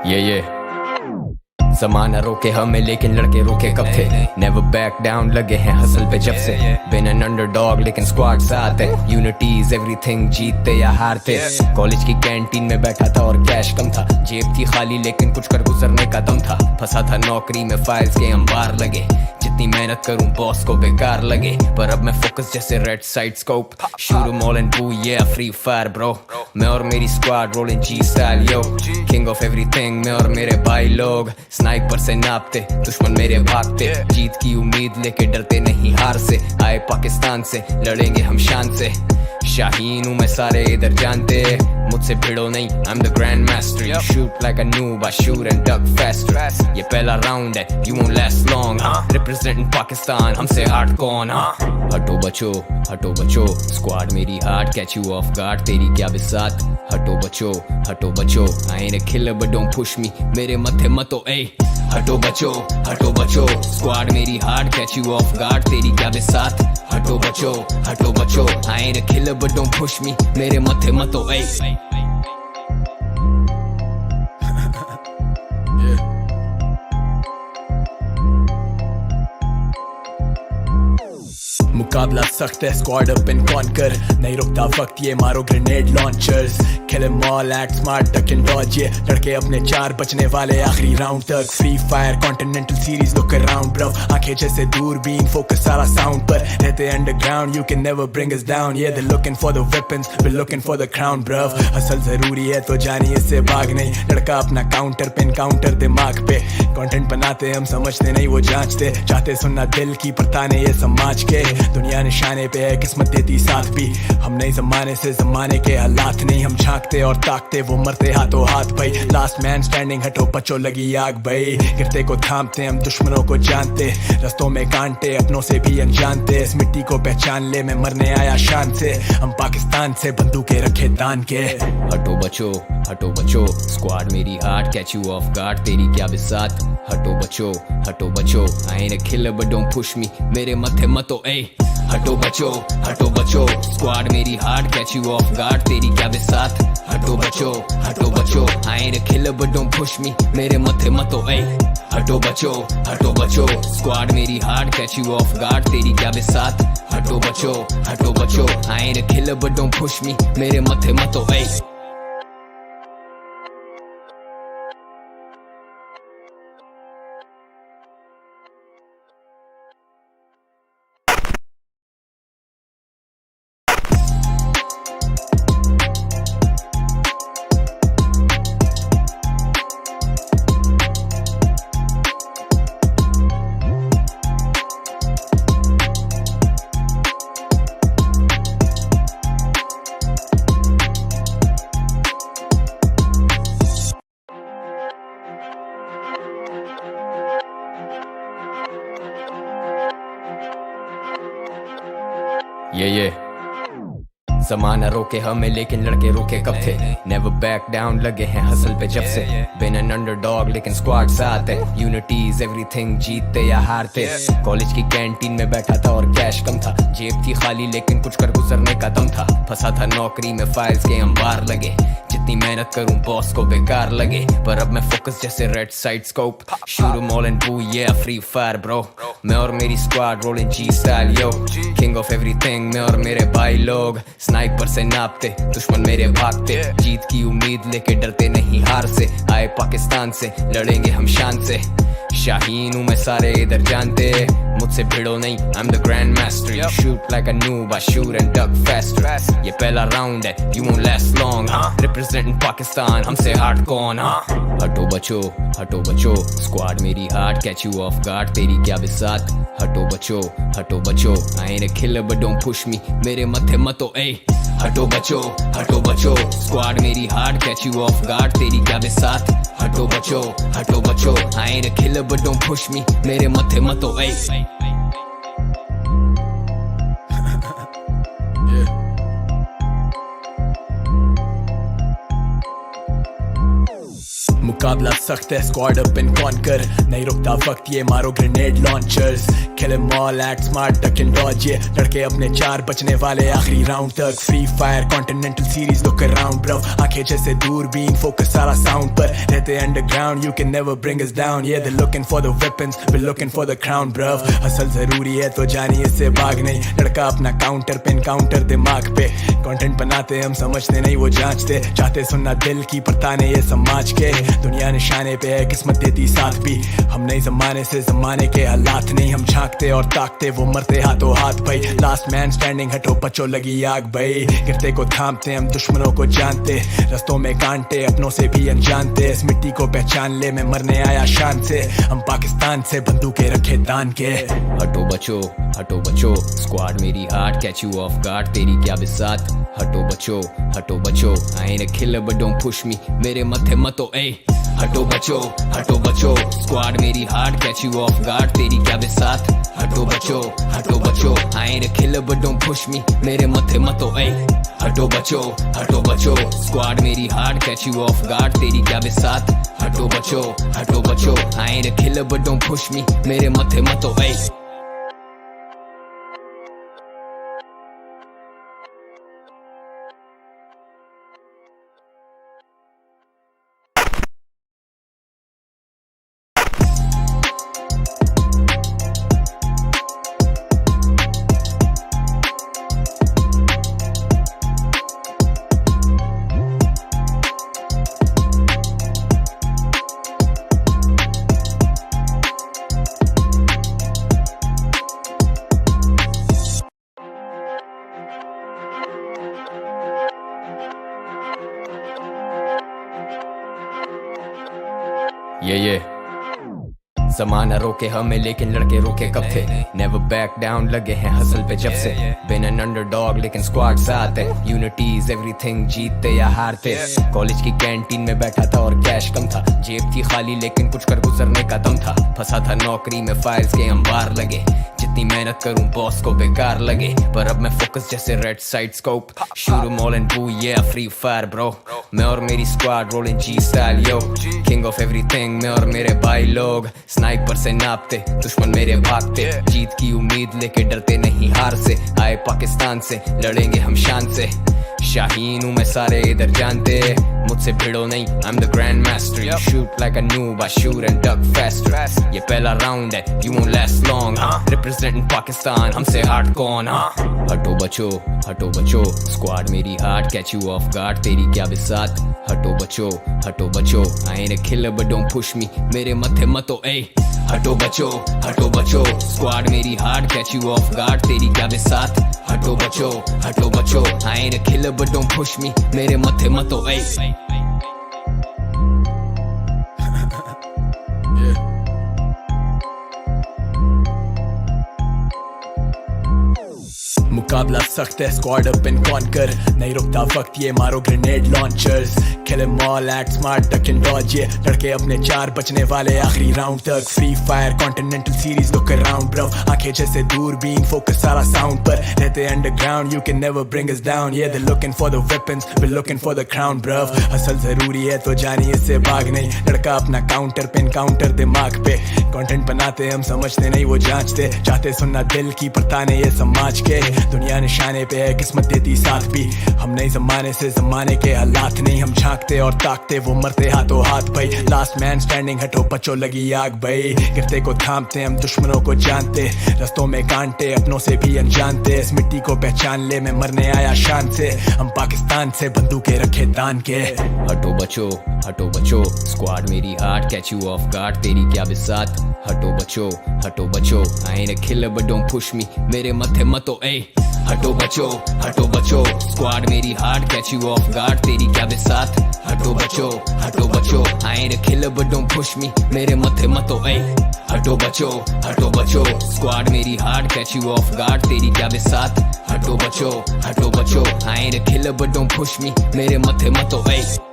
ये ज़माना रोके हमें लेकिन लड़के रुके कब थे। नेवर बैक डाउन लगे हैं हसल पे जब से। बिन एन अंडरडॉग लेकिन स्क्वाड साथ है। यूनिटी इज एवरीथिंग, जीतते या हारते। कॉलेज की कैंटीन में बैठा था और कैश कम था। जेब थी खाली लेकिन कुछ कर गुजरने का दम था। फंसा था नौकरी में फाइल्स के अंबार लगे। जितनी मेहनत करूं बॉस को बेकार लगे। पर अब मैं फोकस जैसे red side scope. Shoot mall and boo या फ्री फायर ब्रो। मैं और मेरी squad rolling G style yo. King of everything मैं और मेरे भाई लोग। स्नाइपर से नापते दुश्मन मेरे भागते। जीत की उम्मीद लेके डरते नहीं हार से। आए पाकिस्तान से लड़ेंगे हम शान से। शाहीन हूँ मैं सारे इधर जानते। मुझसे भिड़ो नहीं, I'm the grand master. You shoot like a noob, I shoot and duck faster. ये पहला राउंड है, you won't last long. Representing Pakistan, हमसे हार्ड कौन? हटो बचो, स्क्वाड मेरी hard, catch you off guard. तेरी क्या बिसात? हटो बचो, I ain't a killer but don't push me. मेरे मथे मतो ऐ। हटो बचो, स्क्वाड मेरी hard, catch you off guard. तेरी क्या बिसात? हटो बचो, I ain't a killer but don't push me. मेरे मथे मतो ऐ। मुकाबला सख्त है, स्क्वाड अप एंड कॉन्कर। नहीं रुकता वक्त, ये मारो grenade launchers. Kill am all, act smart, duck and Dodge. ये लड़के अपने चार बचने वाले आखिरी राउंड तक। Free fire continental series, look around bro. आंखें जैसे दूरबीन, फोकस सारा साउंड पर। रहते underground, you can never bring us down. ये they looking for the weapons, we looking for the crown bro. Hustle जरूरी है तो जानिए इससे भाग नहीं। लड़का अपना काउंटर पे एनकाउंटर दिमाग पे। कंटेंट बनाते हम समझते नहीं वो जांचते। चाहते सुनना दिल की पर ताने ये समाज के। दुनिया निशाने पे है, किस्मत देती साथ भी। हम नए जमाने से जमाने के हालात नहीं। हम झांकते और ताकते, वो मरते हाथों हाथ भाई। लास्ट मैन स्टैंडिंग, हटो बचो लगी आग भाई। गिरते को थामते हम दुश्मनों को जानते। रस्तों में कांटे अपनों से भी अनजानते। इस मिट्टी को पहचान ले, मैं मरने आया शान से। हम पाकिस्तान से बंदूकें रखे तान के। हटो बचो, स्क्वाड मेरी hard, catch you of guard. तेरी क्या बिसात? हटो बचो, I ain't a killer but don't push me. मेरे मथे मतो ऐ। हटो बचो, स्क्वाड मेरी hard, catch you of guard. तेरी क्या बिसात? हटो बचो, I ain't a killer but don't push me. मेरे मथे मतो ऐ। हटो बचो, स्क्वाड मेरी hard, catch you of guard. तेरी क्या बिसात? हटो बचो, I ain't a killer but don't push me. मेरे मथे मतो ऐ। ये ज़माना रोके हमें लेकिन लड़के रुके कब थे। नेवर बैक डाउन लगे हैं हसल पे जब से। बिन एन अंडरडॉग लेकिन स्क्वाड साथ है। यूनिटी इज एवरीथिंग, जीतते या हारते। कॉलेज की कैंटीन में बैठा था और कैश कम था। जेब थी खाली लेकिन कुछ कर गुजरने का दम था। फंसा था नौकरी में फाइल्स के अंबार लगे। जितनी मेहनत करूं बॉस को बेकार लगे। पर अब मैं फोकस जैसे red side scope. Shoot mall and boo या फ्री फायर ब्रो। मैं और मेरी squad rolling G style yo. King of everything मैं और मेरे भाई लोग। स्नाइपर से नापते दुश्मन मेरे भागते। जीत की उम्मीद लेके डरते नहीं हार से। आए पाकिस्तान से लड़ेंगे हम शान से। शाहीन हूँ मैं सारे इधर जानते। मुझसे भिड़ो नहीं, I'm the grand master. You shoot like a noob, I shoot and duck faster. ये पहला राउंड है, you won't last long. Representing Pakistan, हमसे हार्ड कौन? हटो बचो, स्क्वाड मेरी hard, catch you off guard. तेरी क्या बिसात? हटो बचो, I ain't a killer but don't push me. मेरे मथे मतो ऐ। हटो बचो, स्क्वाड मेरी hard, catch you off guard. तेरी क्या बिसात? हटो बचो, I ain't a killer but don't push me. मेरे मथे मतो ऐ। मुकाबला सख्त है, स्क्वाड अप एंड कॉन्कर, नहीं रुकता वक्त ये मारो grenade launchers, kill am all, act smart, duck and Dodge, ये लड़के अपने चार बचने वाले आखिरी राउंड तक। Free fire continental series, look around bro, आंखें जैसे दूरबीन, फोकस सारा साउंड पर, रहते underground, you can never bring us down, yeah they're looking for the weapons, we're looking for the crown bro। Hustle जरूरी है तो जानिए इससे भाग नहीं, लड़का अपना काउंटर पे एनकाउंटर दिमाग पे, कंटेंट बनाते हम समझते नहीं वो जांचते, चाहते सुनना दिल की पर ताने ये समाज के, दुनिया निशाने पे है किस्मत देती साथ भी, हम नहीं जमाने से जमाने के हालात नहीं, हम झांकते और ताकते वो मरते हाथों हाथ भाई, लास्ट मैन स्टैंडिंग, हटो बच्चों लगी आग भाई, गिरते को थामते हम दुश्मनों को जानते, रस्तों में कांटे अपनों से भी अनजानते, इस मिट्टी को पहचान ले, मैं मरने आया शान से, हम पाकिस्तान से बंदूकें रखे तान के। हटो बचो, स्क्वाड मेरी heart, catch you of guard, तेरी क्या बिसात, हटो बचो, I am a killer but don't push me, मेरे मथे मतो ए, हटो बचो, स्क्वाड मेरी heart, catch you of guard, तेरी क्या बिसात, हटो बचो, I am a killer but don't push me, मेरे मथे मतो ए, हटो बचो, स्क्वाड मेरी heart, catch you of guard, तेरी क्या बिसात, हटो बचो, I am a killer but don't push me, मेरे मथे मतो ए। ये ज़माना रोके हमें लेकिन लड़के रोके कब थे, नेवर बैक डाउन, लगे हैं हसल पे जब से, बिन एन अंडरडॉग लेकिन स्क्वाड साथ है, यूनिटी इज एवरीथिंग, जीतते या हारते, कॉलेज की कैंटीन में बैठा था और कैश कम था, जेब थी खाली लेकिन कुछ कर गुजरने का दम था, फंसा था नौकरी में फाइल्स के अंबार लगे, जितनी मेहनत करूं बॉस को बेकार लगे, पर अब मैं फोकस जैसे red side scope, shoot 'em all and boo yeah Free fire bro, मैं और मेरी squad rolling G style yo, king of everything, मैं और मेरे भाई लोग, स्नाइपर से नापते, दुश्मन मेरे भागते, जीत की उम्मीद लेके डरते नहीं हार से, आए पाकिस्तान से लड़ेंगे हम शान से, शाहीन हूँ मैं सारे इधर जानते, मुझसे भिड़ो नहीं, I'm the grand master, you shoot like a noob, I shoot and duck faster, ये पहला राउंड है, you won't last long, representing Pakistan, हमसे हार्ड कौन, हटो बचो, स्क्वाड मेरी heart, catch you of guard, तेरी क्या बिसात, हटो बचो, I ain't a killer but don't push me, मेरे मथे मतो ए, हटो बचो, स्क्वाड मेरी heart, catch you of guard, तेरी क्या बिसात, हटो बचो, I ain't a killer but don't push me, मेरे मथे मतो ए। मुकाबला सख्त है, स्क्वाड अप एंड कॉन्कर, नहीं रुकता वक्त ये मारो grenade launchers, kill am all, act smart, duck and Dodge, ये लड़के अपने चार बचने वाले आखिरी राउंड तक। Free fire continental series, look around bro, आंखें जैसे दूरबीन, फोकस सारा साउंड पर, रहते underground, you can never bring us down, yeah they're looking for the weapons, we're looking for the crown bro। Hustle जरूरी है तो जानिए इससे भाग नहीं, लड़का अपना काउंटर पे एनकाउंटर दिमाग पे, कंटेंट बनाते हम समझते नहीं वो जांचते, चाहते सुनना दिल की पर ताने ये समाज के, दुनिया निशाने पे है किस्मत देती साथ भी, हम नहीं जमाने से जमाने के हालात नहीं, हम झांकते और ताकते वो मरते हाथों हाथ भाई, लास्ट मैन स्टैंडिंग, हटो बच्चों लगी आग भाई, गिरते को थामते हम दुश्मनों को जानते, रस्तों में कांटे अपनों से भी अनजानते, इस मिट्टी को पहचान ले, मैं मरने आया शान से, हम पाकिस्तान से बंदूकें रखे तान के। हटो बचो, स्क्वाड मेरी heart, catch you of guard, तेरी क्या बिसात, हटो बचो, I am a killer but don't push me, मेरे मथे मतो ए, हटो बचो, स्क्वाड मेरी heart, catch you of guard, तेरी क्या बिसात, हटो बचो, I am a killer but don't push me, मेरे मथे मतो ए, हटो बचो, स्क्वाड मेरी heart, catch you of guard, तेरी क्या बिसात, हटो बचो, I am a killer but don't push me, मेरे मथे मतो ए।